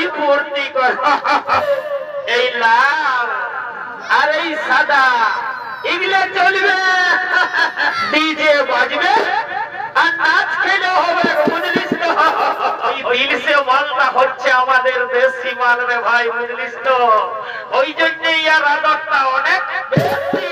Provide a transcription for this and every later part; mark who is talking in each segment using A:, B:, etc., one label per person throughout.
A: তুমি ফুর্তি কর। এই লাল আর এই সাদা এগুলো চলবে, ডিজে বাজবে আর নাচ খেলেও হবে, বুঝলিস তো? দিলসে মালটা হচ্ছে আমাদের দেশি মাল রে ভাই, বুঝলিস তো? ওই জন্যই আর আদরটা অনেক বেশি।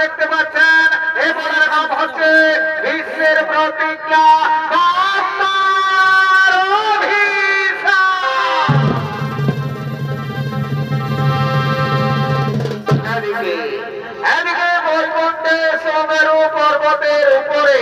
A: দেখতে পাচ্ছেন এই বলার নাম হচ্ছে বিশ্বের প্রতিজ্ঞা সোমেরু পর্বতের উপরে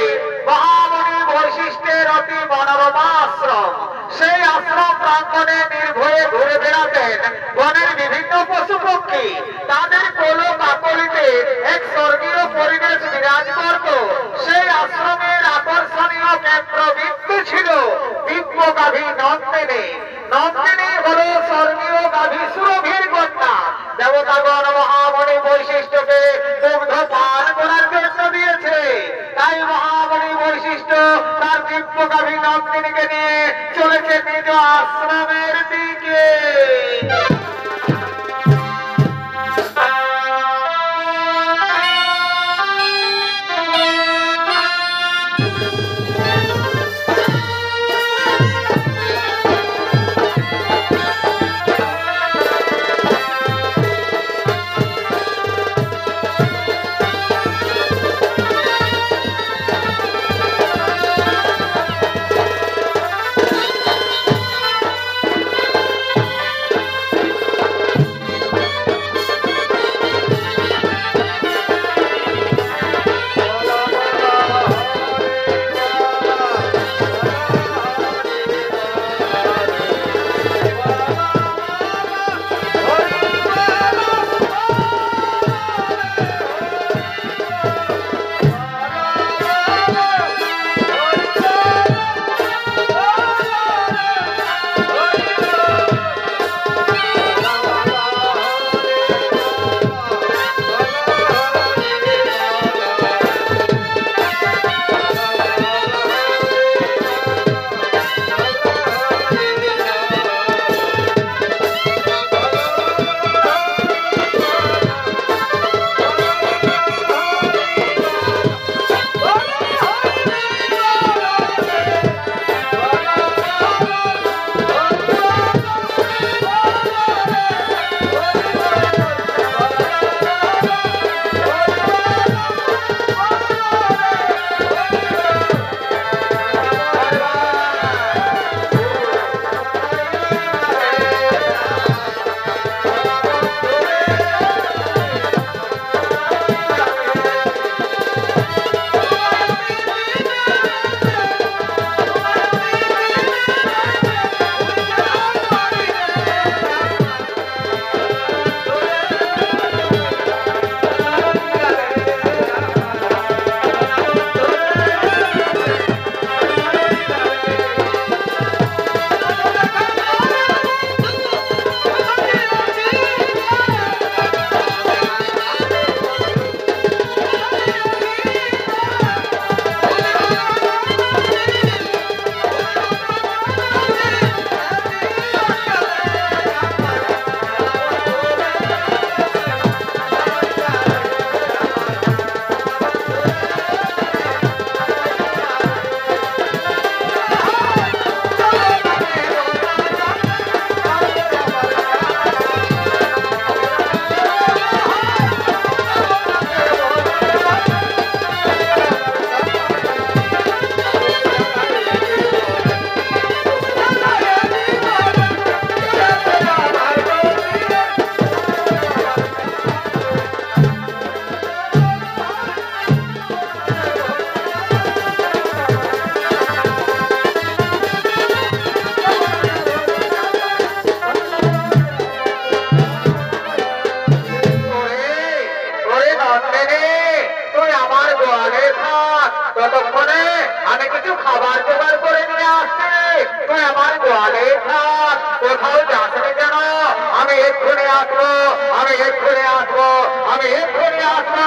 A: মহামণি বৈশিষ্ট্যের অতি মনোরম আশ্রম। সেই আশ্রম প্রাঙ্গণে নির্ভয়ে ঘুরে বেড়াতেন বনের বিভিন্ন পশু পক্ষী। তাদের কোলো কাকলিতে এক স্বর্গীয় পরিবেশ বিরাজ করত। সেই আশ্রমের আকর্ষণীয় কেন্দ্রবিন্দু ছিল দিব্য গাভী নন্দিনী। নন্দিনী হল স্বর্গীয় গাভী সুরভির কন্যা। দেবতাগণ মহামণি বৈশিষ্ট্যকে দুগ্ধ পান করার জন্য দিয়েছে। তাই মহামণি বৈশিষ্ট্য তার দিব্য গাভী নন্দিনীকে নিয়ে চলেছে নিজ আশ্রমের দিকে। গোয়ালে থাক, কোথাও যাসনি কেন? আমি এক্ষুনি আসবো, আমি এক্ষুনি আসবো, আমি এক্ষুনি আসবো।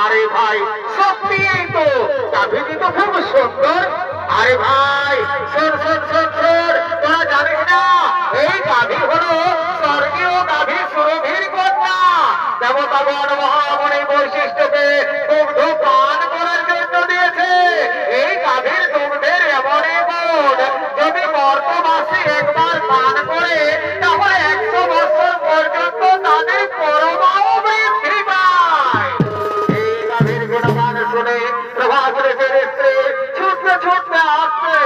B: আরে ভাই সত্যি তো গাভীটি তো খুব সুন্দর। আরে ভাই শোন শোন শোন শোন, তোরা জানিস না এই গাভী হলো স্বর্গীয় গাভী সুরভির কন্যা। দেবতাগণ মহামণি বৈশিষ্ট্যকে দুগ্ধ পান করার জন্য দিয়েছে। এই গাভীর দুগ্ধের এমনই গুণ, যদি বর্তমাসে একবার পান করে তাহলে 100 বছর পর্যন্ত তাদের পরমাও বৃদ্ধি পায়। এই গাভীর গুণগান শুনে প্রভাতের চরিত্রে ছুটতে ছুটতে আসছে।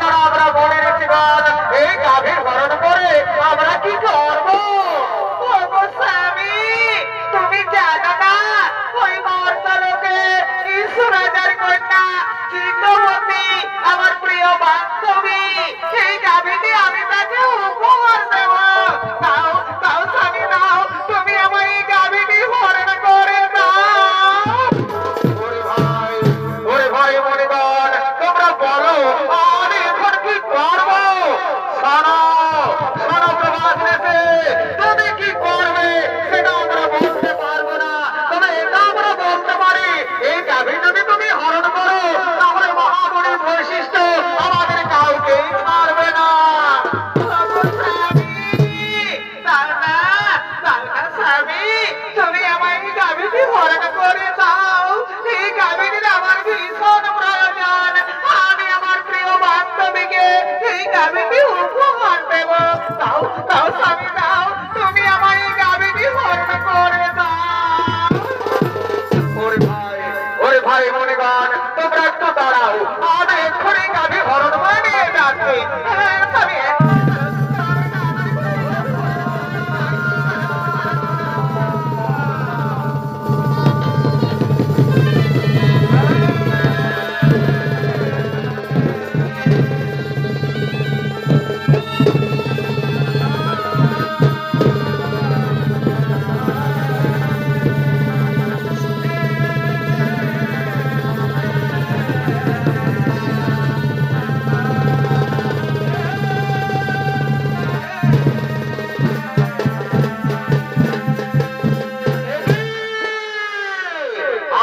A: তাছাড়া আমরা বলে ঋষিগণ এই গাভী হরণ করে আমরা কি করবো? ওগো স্বামী, তুমি জানো না ওই মর্তলোকে ঈশ্বরাজার কন্যা চিত্তবতী আমার প্রিয় বান্ধবী, এই গাভীটি আমি তাকে উপহার দেব। দাও দাও স্বামী দাও, তুমি আমার এই গাভীটি হরণ করে দাও।
B: ওরে ভাই মনিগণ, তোমরা বলো আমি এখন কি করবো? শোনো শোনো প্রভাতনেতে, তুমি কি করবে সেটা আমরা বলতে পারবো না, তবে এটা আমরা বলতে পারি এই গাভী যদি তুমি হরণ করো তাহলে মহামণির বৈশিষ্ট্য আমাদের কাউকেই ছাড়বে না।
A: ওগো স্বামী, দাও না, দাও না স্বামী, তুমি আমার এই গাভীটি হরণ করে দাও। এই গাভীটির আমার ভীষণ প্রয়োজন। আমি আমার প্রিয় বান্ধবীকে এই গাভীটি উপহার দেব। দাও দাও স্বামী দাও, তুমি আমার এই গাভীটি হরণ করে দাও।
B: ওরে ভাই মনিগণ, তোমরা একটু দাঁড়াও, আমি এক্ষুনি গাভী হরণ করে নিয়ে যাচ্ছি।
A: হ্যাঁ, স্বামী,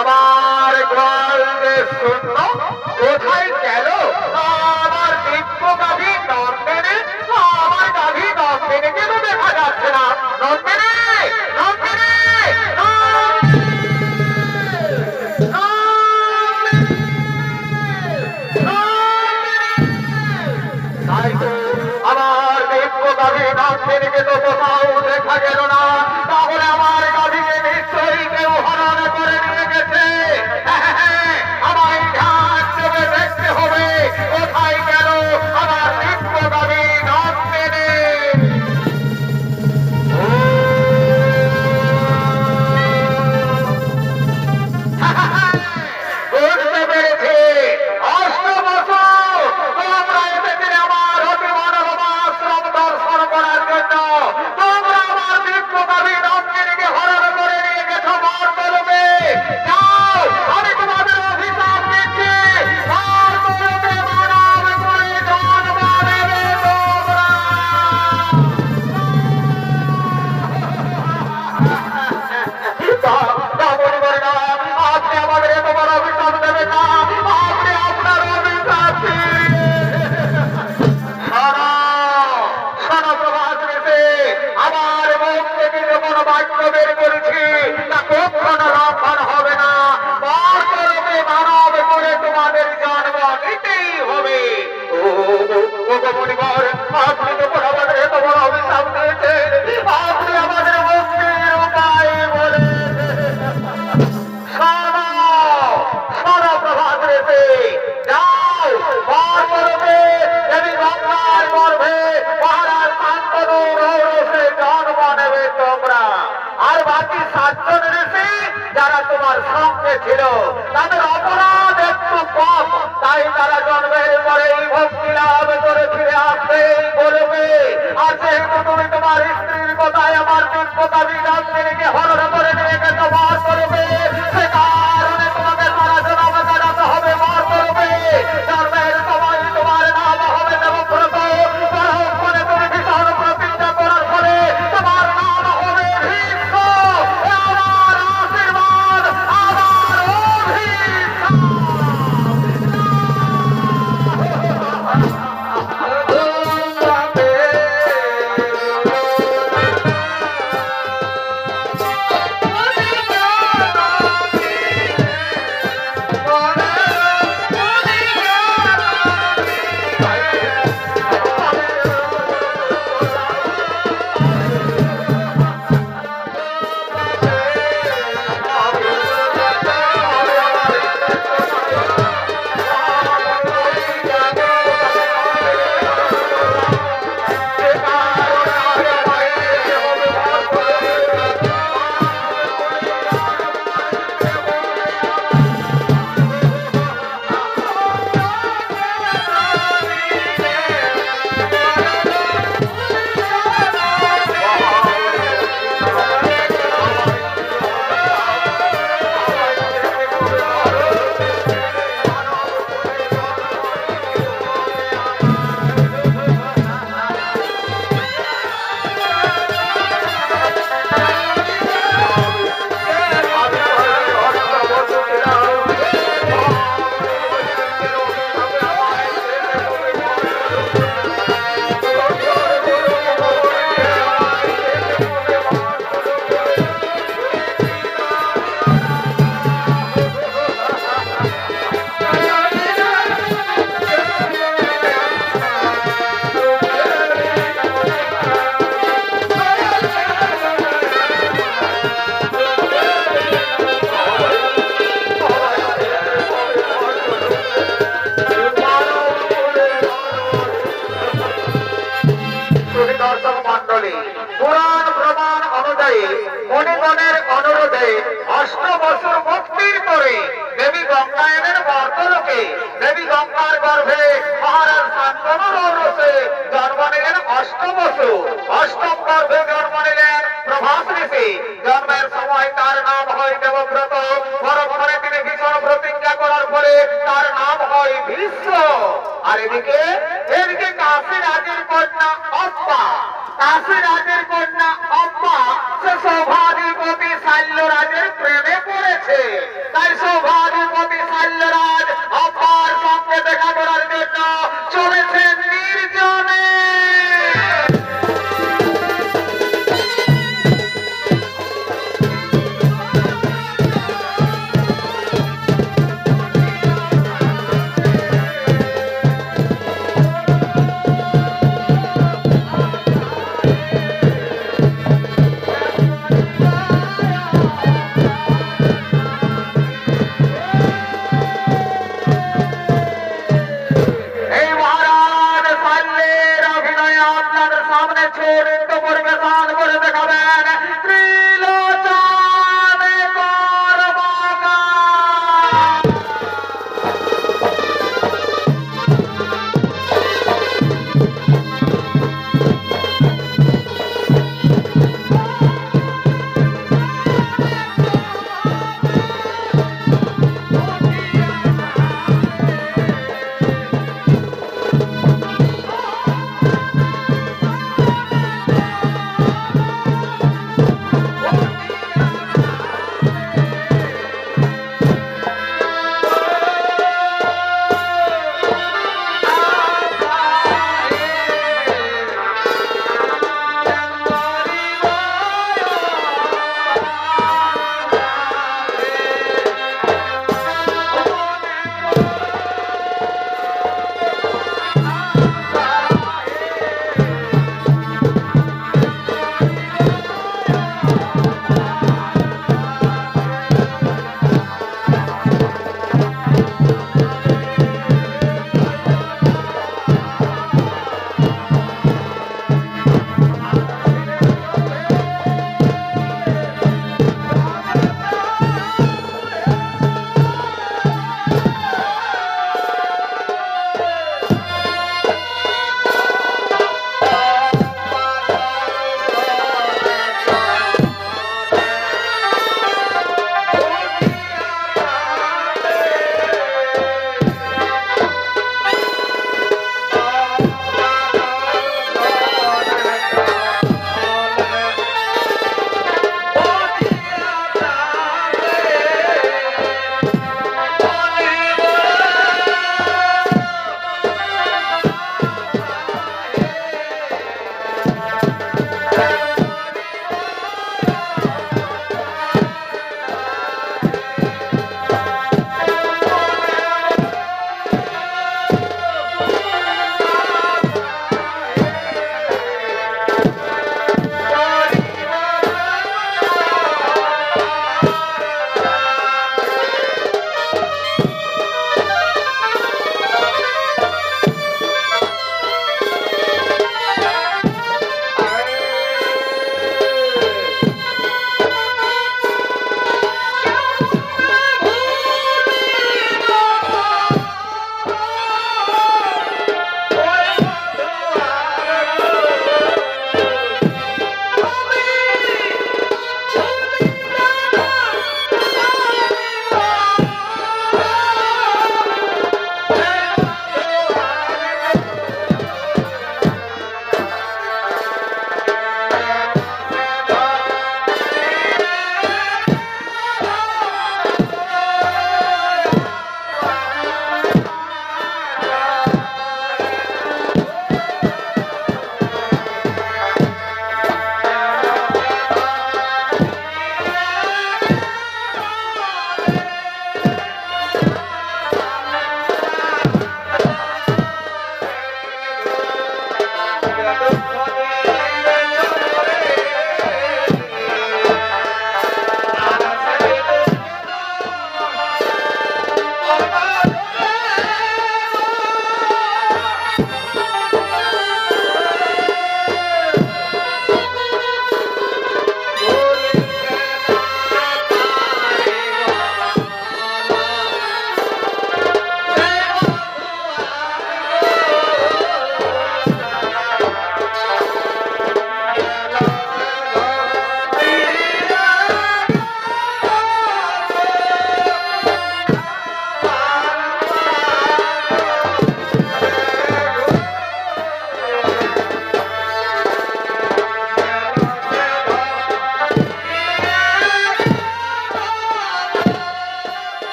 B: আমার গোয়াল যে শূন্য, কোথায় গেল আমার দিব্য গাভী নন্দিনী? আমার গাভী নন্দিনী কেন দেখা যাচ্ছে না? নন্দিনী, নন্দিনী, তাই তো আমার দিব্য গাভী নন্দিনীকে তো কোথাও দেখা গেল না, তাহলে আমার গাভীকে নিশ্চয়ই কেউ হরণ করে নিয়ে গেছে। আমায় ধ্যান চোখে দেখতে হবে কোথায় গেল আমার দিব্য গাভী নন্দিনী। বুঝতে পেরেছি, অষ্টবসু তোমরা এসেছিলে আমার অতি মনোরমা আশ্রম দর্শন করার জন্য। তোমরা আমার দিব্য গাভী নন্দিনীকে হরণ করে নিয়ে গেছো মর্তলোকে। যাও, আমি তোমাদের অভিশাপ দিচ্ছি, মর্তলোকে মানব করে জন্ম নেবে তোমরা। আপনি আমাদের এত বড় অভিশাপ দেবেন না, আপনি আপনার অভিশাপ দিন। শোনো প্রভাত রেতে, আমার মুখ থেকে যখন বাক্য বের করেছি তা কখনো লঙ্ঘন হবে না। মর্তলোকে মানব করে তোমাদের জন্ম নিতেই হবে। ও মণিবর, আপনি যখন আমাদের এত বড় অভিশাপ দিয়েছেন, আপনি আমাদের মুক্তির উপায় বলে শোনো প্রভাত রেতে, যাও মর্তলোকে দেবী গঙ্গার গর্ভে মহারাজ শান্তনু রৌরসে জন্ম নেবে তোমরা। আর বাকি 7 জন ঋষি যারা তোমার সঙ্গে ছিল তাদের অপরাধ একটু কম, তাই তারা জন্মের পরেই ভক্তি লাভ করে ফিরে আসবে বলবে। আর যেহেতু তুমি তোমার স্ত্রীর কথায় আমার দিব্য গাভী নন্দিনীকে হরণ করে নিয়ে গেছো মর্তলোকে, সে কারণে তোমাকে সারা জন্ম কাটাতে হবে মর্তলোকে। জন্মের সময় তোমার নাম হবে দেবব্রত, পরক্ষণে তুমি ভীষণ প্রতিজ্ঞা করার ফলে তোমার নাম হবে ভীষ্ম। আমার আশীর্বাদ, আমার অভিশাপ।
A: ওরে দর্শক মন্ডলী, পুরাণ প্রমাণ অনুযায়ী মণিগণের অনুরোধে অষ্টবসুর মুক্তির পরে দেবী গঙ্গায়নের বর্তলোকে দেবী গঙ্গার গর্ভে মহারাজ শান্তনুর ঔরসে জন্ম নিলেন অষ্টবসু। অষ্টম গর্ভে জন্ম নিলেন প্রভাস ঋষি। জন্মের সময় তার নাম হয় দেবব্রত। পরক্ষণে তিনি ভীষণ প্রতিজ্ঞা করার পরে তার নাম হয় ভীষ্ম। আর এদিকে কাশী রাজের কন্যা অপ্পা। কাশী রাজের কন্যা অপ্পা সে সৌভাধিপতি শাল্যরাজের প্রেমে পড়েছে। তাই সৌভাধিপতি শাল্যরাজ অপ্পার সঙ্গে দেখা করার জন্য চলেছেন নির্জনে।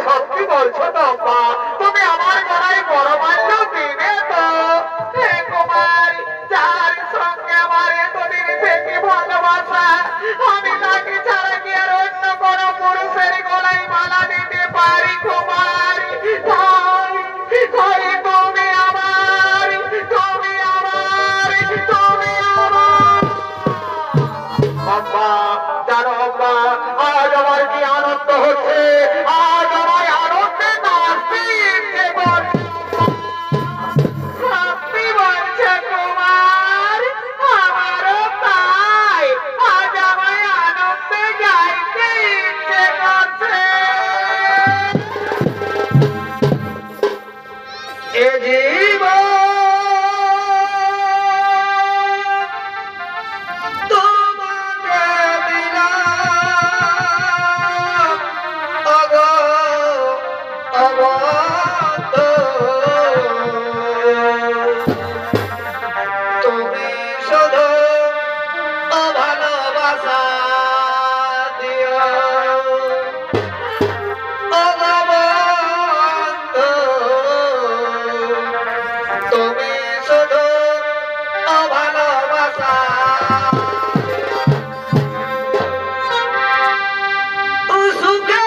A: সত্যি বলছো তো আব্বা? তুমি আমার গলায় বড় মাল্য দিবে তো? হে কুমারী, যার সঙ্গে আমার এতদিন থেকে ভালোবাসা, আমি তাকে ছাড়া কি আর অন্য কোনো পুরুষের গলায় মালা দিতে পারি কুমারী? তাই তাই তুমি আমার, তুমি আমার, তুমি আমার। আব্বা, জানো আব্বা, আজ আমার কি আনন্দ হচ্ছে, আজ আমার আনন্দে নাচতে ইচ্ছে করছে। সত্যি বলছে কুমার, আমারও তাই, আজ আমার আনন্দে গাইতে ইচ্ছে করছে। এ জীবন তোমাকে দিলাম, ওগো অবন্ধ। তুমি শুধু ভালোবাসা দিও, ওগো বন্ধু। তুমি শুধু ভালোবাসা সুখে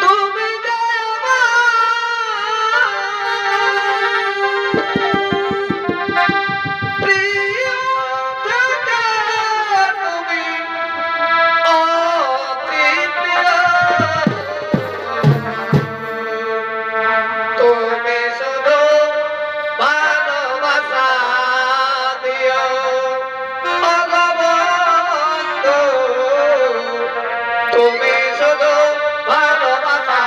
A: তুমি প্রিয় থেকে তুমি অতি প্রিয়। তুমি শুধু ভালোবাসা দিও, ওগো বন্ধু। তুমি শুধু ভালোবাসা।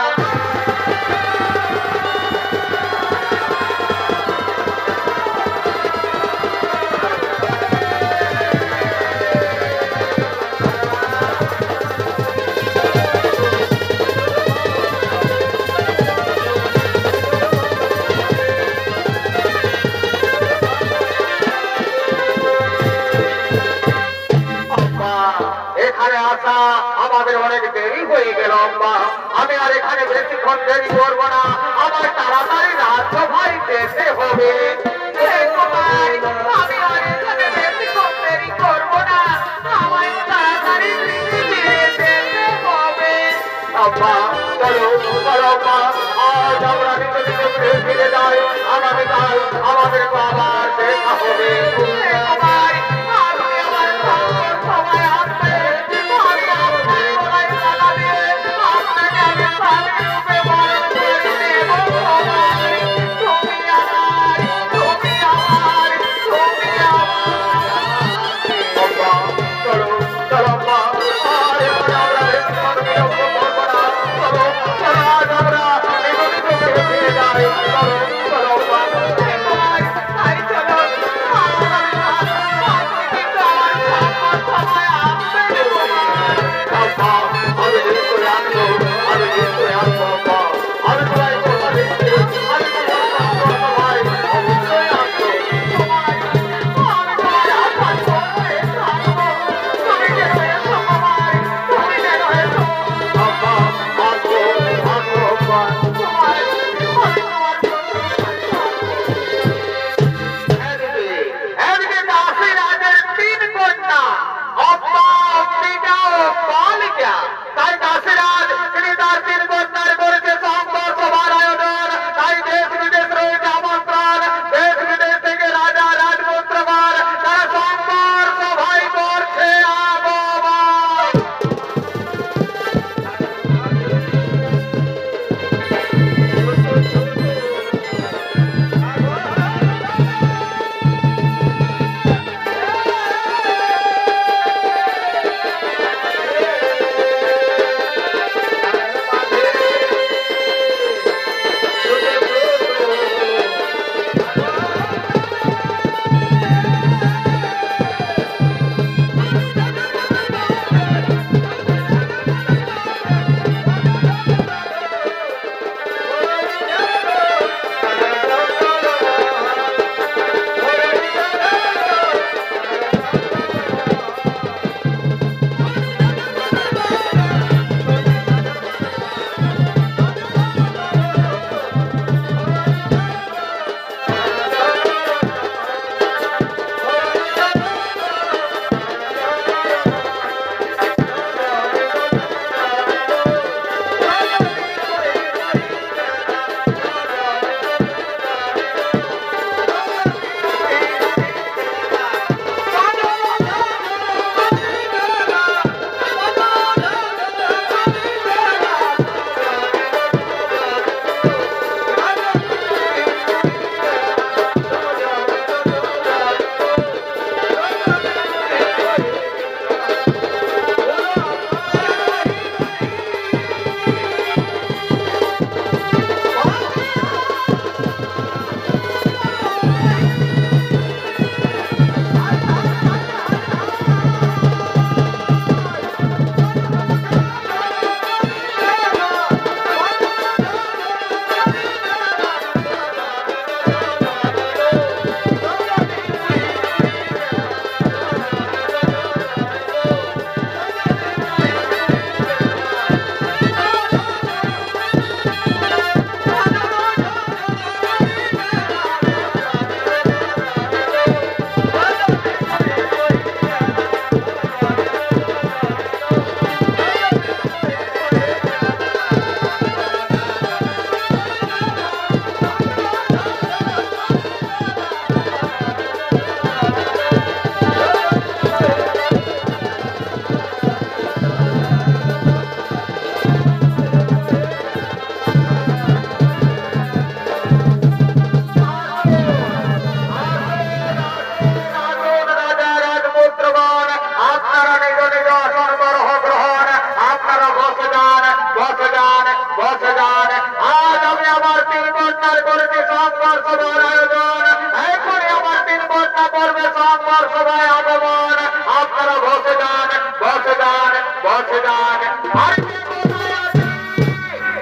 A: সরকার করেছে সংঘর্ষ সভার আয়োজন। এই করে আমার 3 ঘন্টা পর্বে সংঘর্ষ সভায় আগমন। আপনারা বসে যান, বসে যান, বসে যান। আর কি কোথায় আছি?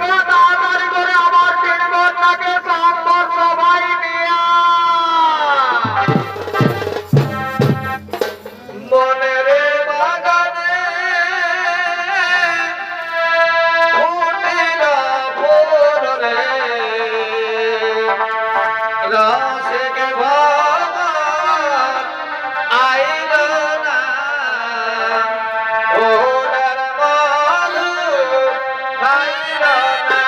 A: তো তাড়াতাড়ি করে আমার 3 ঘন্টাকে সংঘর্ষ সভায় নিয়ে আয়। মনের বাগানে ফুটিল ফুলরে, রসিক ভগবান আইল না, ওনার মধু খাইল না।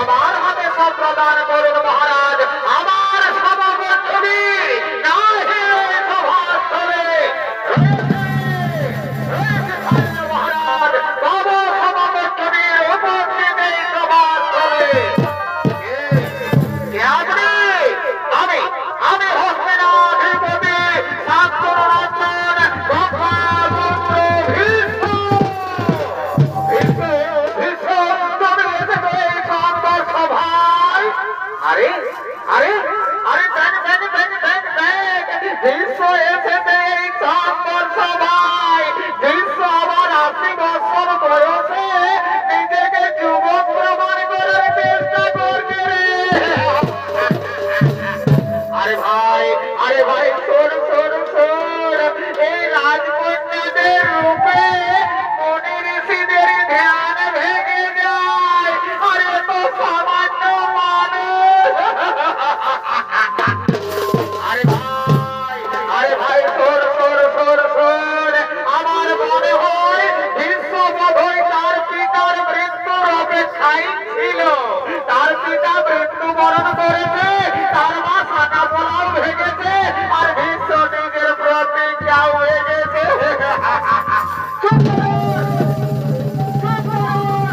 A: আমার হাতে সব প্রদান করুন মহারাজ। আমার সভাপতি নাহি ওই সভাস্থলে মহারাজ, তব সভাপতির উপস্থিত এই সভাস্থলে। আমি হস্তিনাধিপতি শান্তরঞ্জন গোপালচন্দ্র ভীষ্ম। আরে
B: বরণ করেছে, তার মা সাদা পোলাও ভেঙেছে, আর ভীষ্ম নিজের প্রতিজ্ঞাও ভেঙেছে। চুপ করুন! চুপ করুন!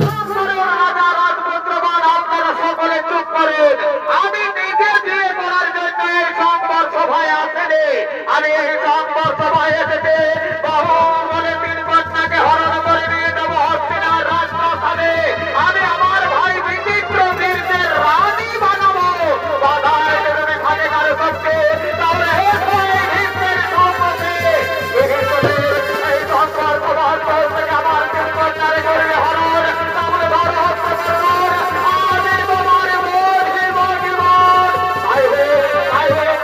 B: চুপ করুন, রাজা রাজপুত্রগণ, আপনারা সকলে চুপ করুন। আমি নিজে বিয়ে করার জন্য এই সংবাদ সভায় আসেনি। আমি এই সংবাদ সভায় এসেছি বহু বলে 3 কন্যাকে হরণ করে নিয়ে যাবো হস্তিনার রাজপ্রাসাদে। আমি আমার ভাই বিচিত্র বীরদের রানী বানাবো। বাধায় দেবে থাকে কারো সত্যি, তাহলে এই ভীষ্মের সম্মুখে এই সংবাদ সভার তরফ থেকে আমার 3 কন্যারে করবে হরণ। তাহলে ধরো হস্ত করুন, আমি তোমার বোন জীবন। আই হোক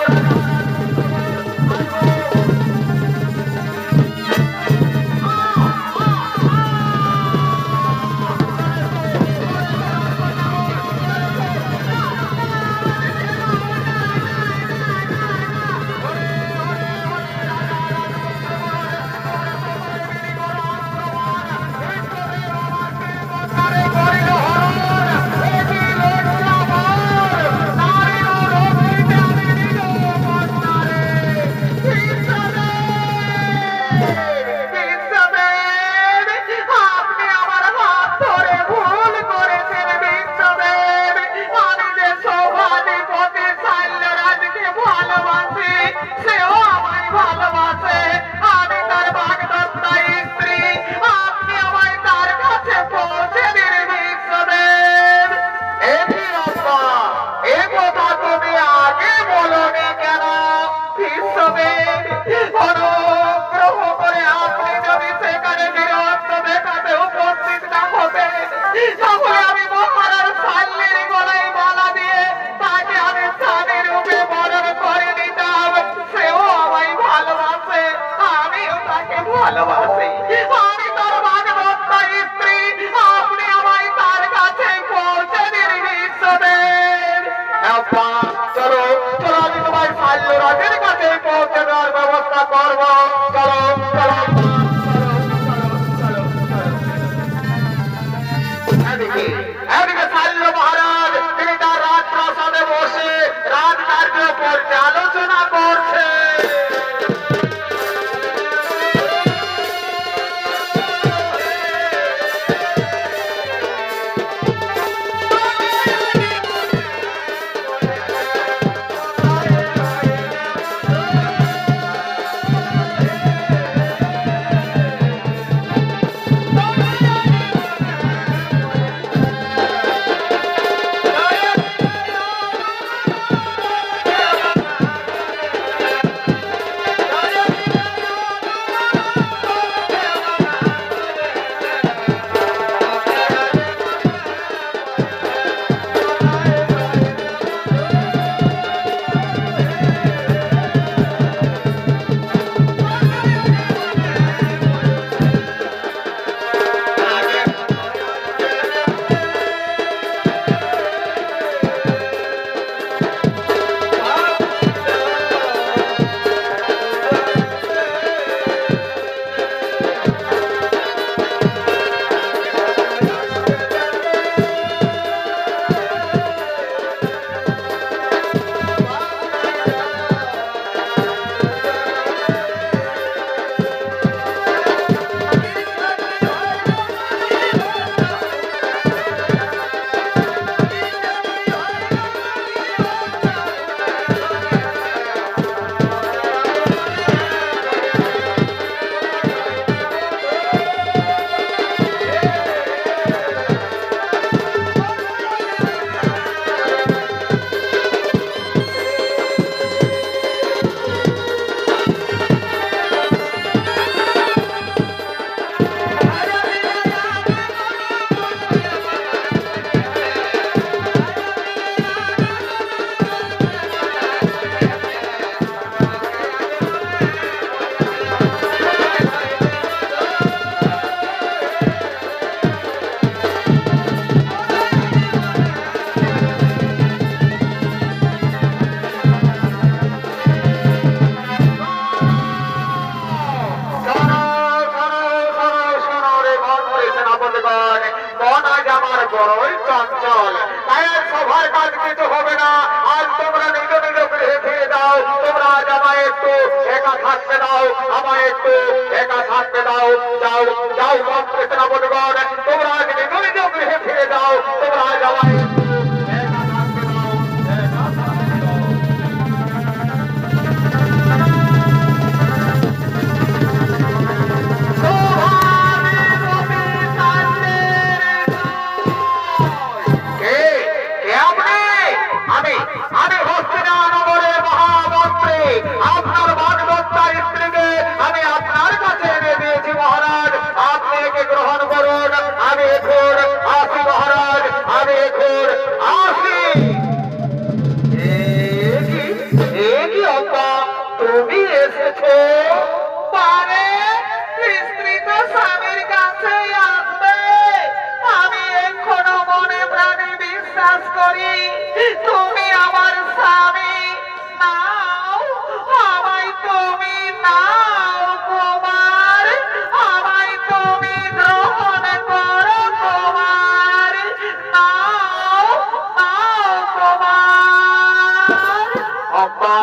B: ভালোবাসি। আমি তার ভাগবতা স্ত্রী, আপনি আমায় তার কাছে পৌঁছে দিন বিশ্বদেব। চলো চলো, আমি তোমার শাল্য রাজের কাছে পৌঁছে দেওয়ার ব্যবস্থা করবো। চলো চলো এদিকে শাল্য মহারাজ তিনি তার রাজপ্রাসাদে বসে রাজকার্য পর্যালোচনা করছে।
A: বড়ই চঞ্চল, তাই আর সভার কাজ কিছু হবে না। আজ তোমরা নিজ নিজ গৃহে ফিরে যাও। তোমরা আজ আমায় একটু একা থাকতে দাও, আমায় একটু একা থাকতে দাও। যাও যাও মন্ত্রী সেনাপতিগণ, তোমরা আজ নিজ নিজ গৃহে ফিরে যাও। তোমরা আজ আমায় একটু একা থাকতে দাও, একা থাকতে দাও। আমি হস্তিনানগরের মহামন্ত্রী, আপনার বাগদত্তার স্ত্রীকে আমি আপনার কাছে এনে দিয়েছি মহারাজ। আপনি একে গ্রহণ করুন। আমি এখন আসি মহারাজ, আমি এখন আসি। কি অপা, তুমি এসেছো? পারে স্ত্রী তো স্বামীর কাছে আসবে। আমি এখনো মনে প্রাণে বিশ্বাস করি তুমি আমার স্বামী। নাও আমায়, তুমি নাও কুমার, আমায় তুমি গ্রহণ করো কুমার। নাও নাও কুমার। অপা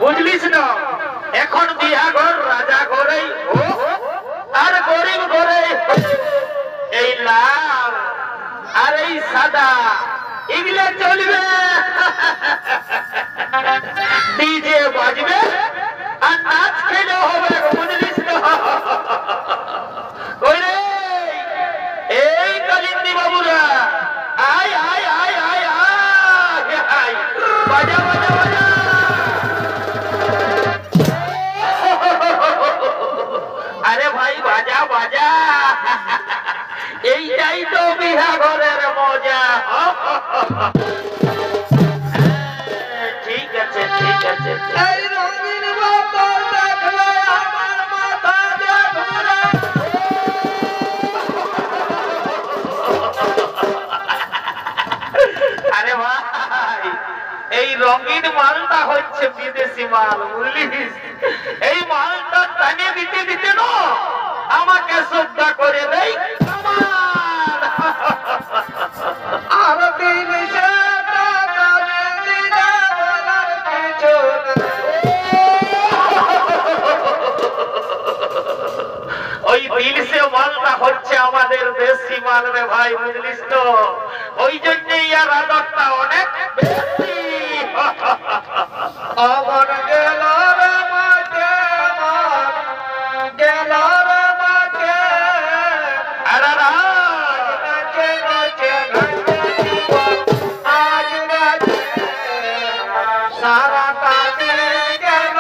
A: বুঝলিস না, এখন বিয়া ঘর রাজা ঘরেই আর গরিব ঘরে এই লাল আর এই সাদা এগুলো চলবে। ডিজে বাজবে আর নাচ খেলে হবে, বুঝলিস না? এইটাই তো বিহা ঘরের মজা। ঠিক আছে ঠিক আছে।
B: এই রঙিন বোতল দেখলে আমার মাথা দিয়ে ঘুরে।
A: আরে ভাই, এই রঙিন মালটা হচ্ছে বিদেশি মাল, বুঝলিস? এই মালটা টানিয়ে দিতে দিতে না আমাকে শ্রদ্ধা করে দেই কামাল।
B: আর দিলিশে টাকা দিলে বলার কিছু
A: ওই দিলসে মালটা হচ্ছে আমাদের দেশি মাল রে ভাই, বুঝলিস তো? ওই জন্যই আর আদরটা অনেক বেশি।
B: আমার গেলার মাঝে গেলার মাঝে
A: আরে রা,
B: নাচে নাচে আজ রাতে সারা কাজে গেল।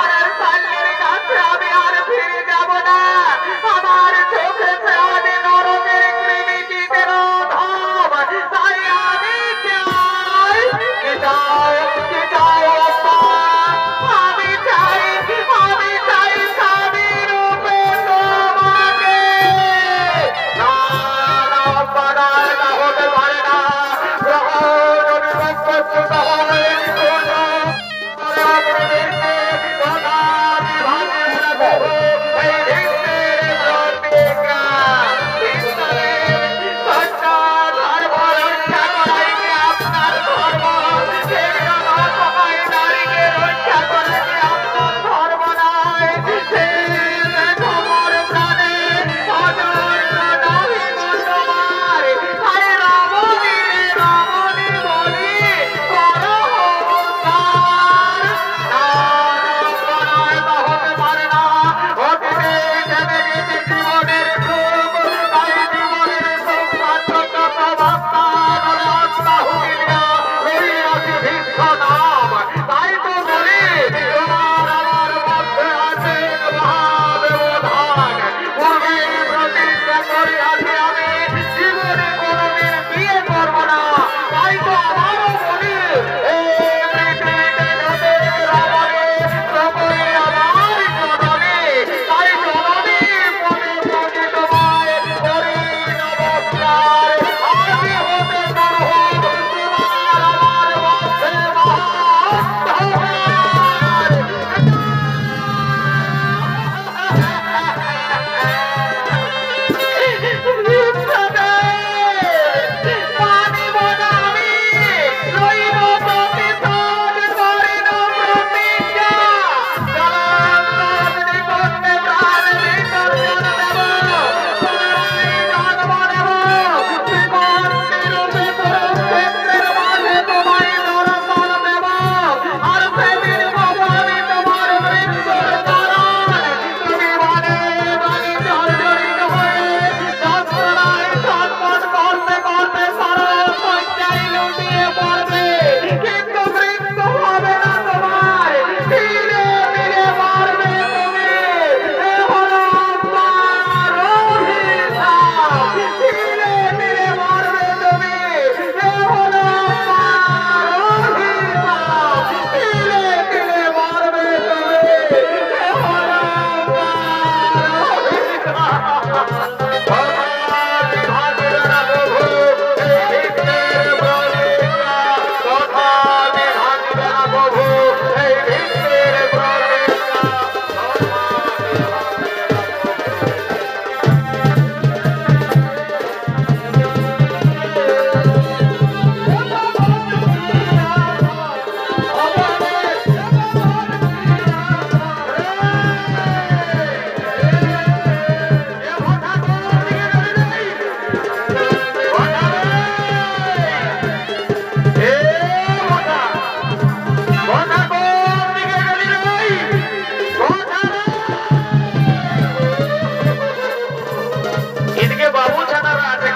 A: আরে সাল্লির কাছে আমি আর ফিরে যাব না। আমার চোখেতে আমি নরকের কৃমি কীটের ধাম। তাই আমি চাই, কি চাও, কি চাও আব্বা? আমি চাই স্বামী রূপে তোমাকে। না না আব্বা, না, এটা হতে পারে না। গ্রহণ অনুভব করতে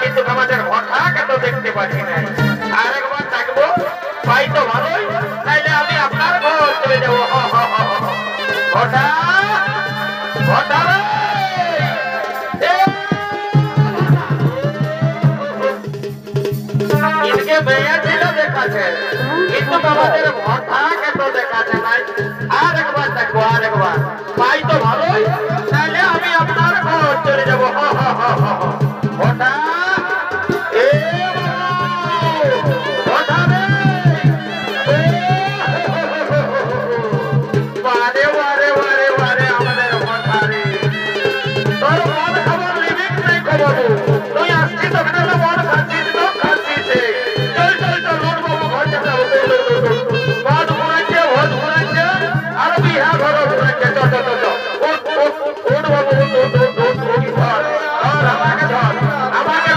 A: কিন্তু আমাদের ভরসা কেন দেখাচ্ছে নাই? আর একবার দেখবো, আর একবার পাই তো ভালোই, তাহলে আমি আপনার ঘর চলে যাবো। ওটা আমাকে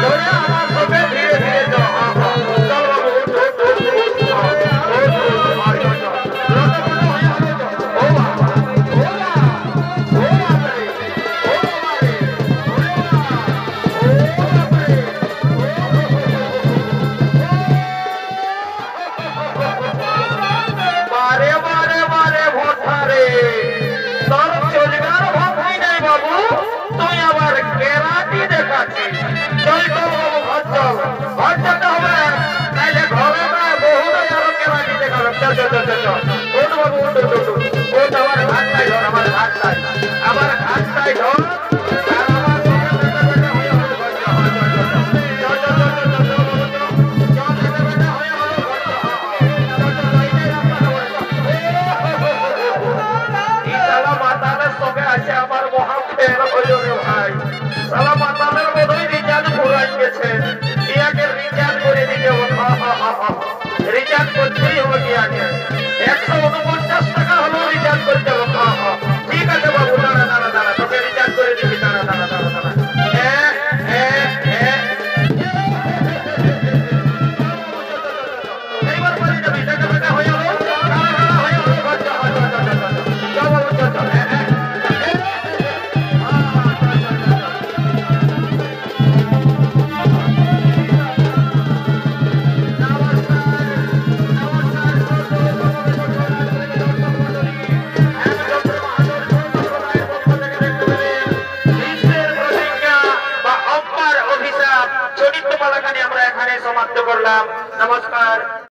B: রিচার্জ করতেই হবে কি আছে 149 টাকা হলো রিচার্জ করতে হবে ঠিক আছে বাবু দাঁড়া দাঁড়া দাঁড়া তোকে রিচার্জ করে দিবি দাঁড়া দাঁড়া দাঁড়া দাঁড়া এইবার বলে যাবি টাকা টাকা হয়ে গেল হয়ে গেল চল বাবু চল চল চরিত্র পালাখানি আমরা এখানে সমাপ্ত করলাম নমস্কার।